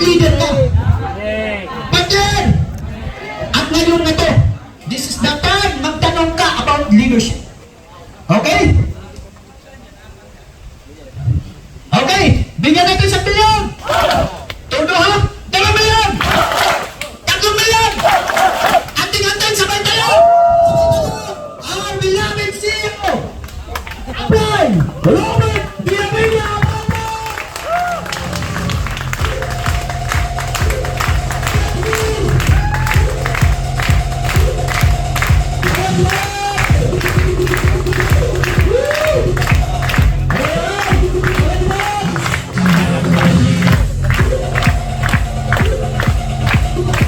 leader ka. Partner! At ngayon na to, this is the time magtanong ka about leadership. Okay? Okay, bigyan natin sa pilyon. Todo ha? 2 milyon! 3 milyon! Ating-ating sabay tayo! Our beloved CEO! Apply! Robert Villamilla!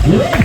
Yeah.